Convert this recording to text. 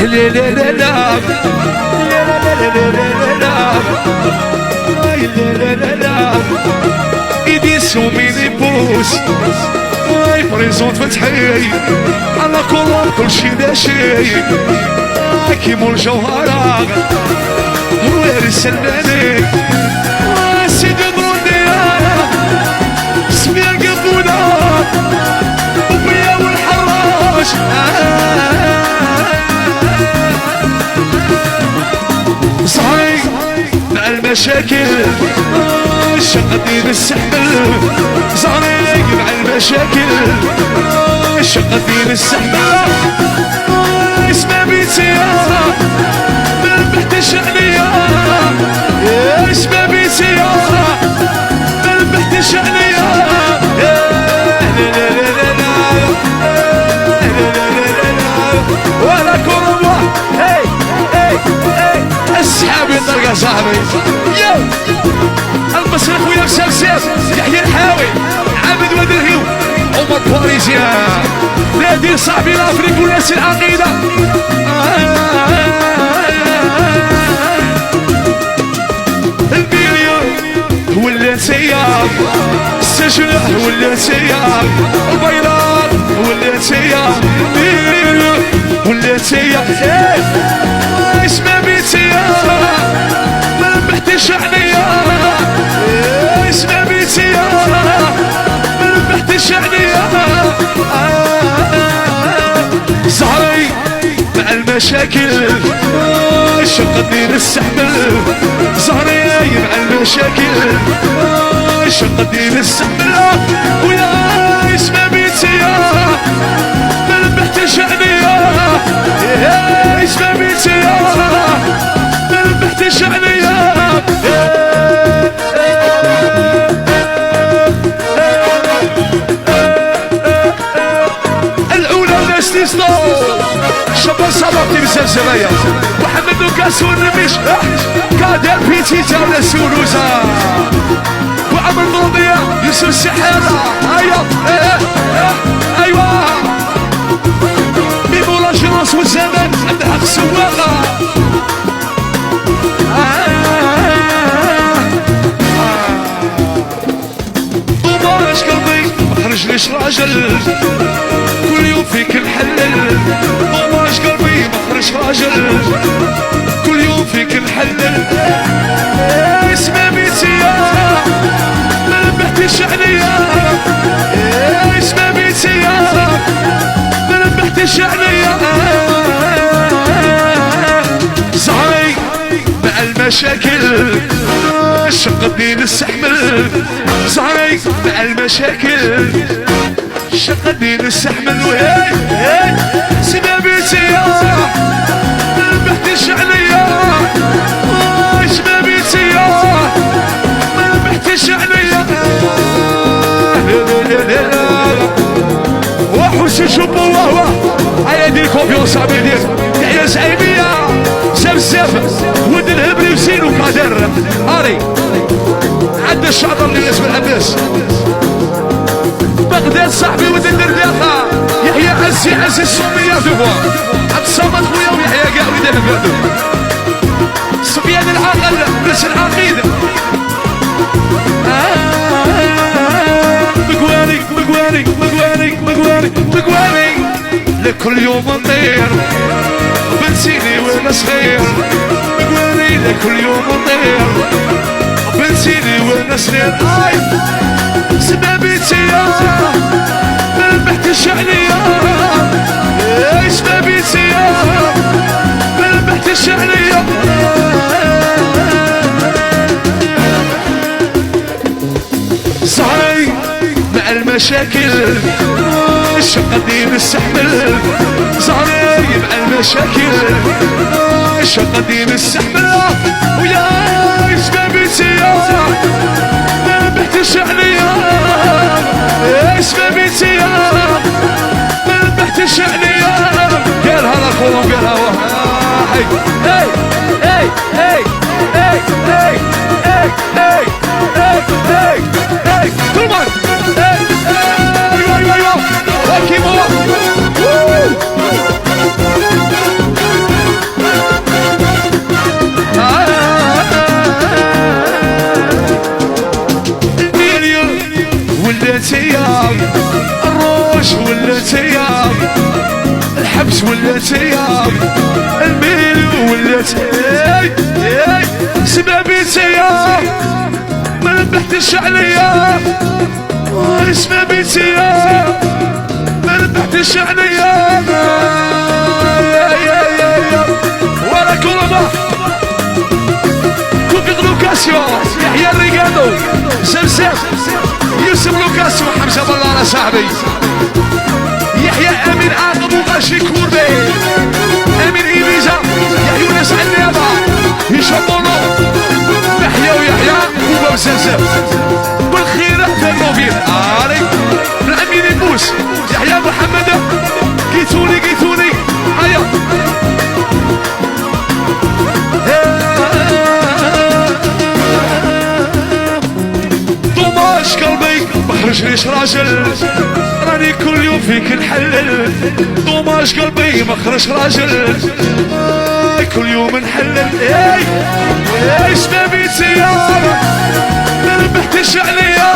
لا لا لا لا لا لا لا ايدي سوميني بوس اي بريزونت فتحي على كل شي داشي كيمو الجوهرة ويري سلاني سيدي بروني سمير قبونا وبيا والحراج صحيح مع المشاكل شقتي بالسحبل صحيح مع المشاكل شقتي بالسحبل اسمع بيتي من بحت شأنية اسمع بيتي من بحت شأنية ولا كرمة هي هي هي اسحابي الطرقة صاحبي يو المسرح ويا مسلسل يحيى الحاوي عابد ودرهيو عمر باريزيان نادي صاحبي الافريق وناس العقيدة البيليون ولا سيار السجنة ولا سيار البيضاء ولا سيار البيليون ولا سيار اسمع بيتي ما بحتش عليا اسمع بيتي ما بحتش عليا زهري مع المشاكل شقتني للسحبل زهري مع المشاكل شقتني للسحبل ويا اسمع بيتي ما بحتش عليا اسمع بيتي ما بحتش عليا شباب صبابتي بالزلزلية محمد وكاس والرميش كادر بيتي جاونا سولوزا وعمر ضوضية يوسف السحارة ايوه ميمو لاجونس والزمن عند حق السواقة وماش قلبي مخرجليش راجل كل يوم فيك نحلل وماش قلبي مخرج راجل كل يوم فيك نحلل اسمع بيتي ما بحتش عليا اسمع بيتي ما بحتش عليا صحيح مع المشاكل شقتني للسحمل صحيح مع المشاكل شقتني للسحمل وهي سمع بيتي ما بحتش عليا اسمع بيتي ما بحتش عليا وحسن شبو وهو هيا دي كونفيونس عبيدير يحيى زعيمية زمزم ود الهبري وزين وقادر هاري عند الشعطر للناس بالعباس بغداد صاحبي ود الدرداخة يحيى عزي السومية دبوا عبد الصمد خويا ويحيى قاوي دابا سفيان العاقل بس العقيدة مقواني لكل يوم نطير بنسيني وانا صغير مقواني لكل يوم نطير بنسيني وانا صغير سمع بيتي ما بحتش عليا اسمع بيتي ما بحتش عليا صحيح مع المشاكل شقتني بالسحبل صحيح مع المشاكل شقتني بالسحبل ويا اسمع بيتي ما بحتش عليا اسمع بيتي ما بحتش عليا قالها لكم قالها هاي هاي هاي هاي هاي هاي هاي هاي هاي هاي كمان ايوه ايوه ايوه الحبس ولات يا الميل ولات سبابي يا ما نبحتش عليا سبابي يا ما نبحتش عليا ورا كورما كوبيد لوكاسيو يحيى الريكادو سمسم يوسف لوكاسيو حمزه بالله صاحبي يحيى امين عاقب وغاشي كوربي امين ايبيزا يا يونس عنابه هشام بونو يحيى ويحيى وباب سمسم والخيرات في الروفين علي الامين البوس يحيى محمد قيتوني هيا طوماش قلبي مخرجليش راجل راني كل يوم فيك نحلل طوماش قلبي مخرج راجل كل يوم نحلل اي سبابي سيارة ما نبحتش عليا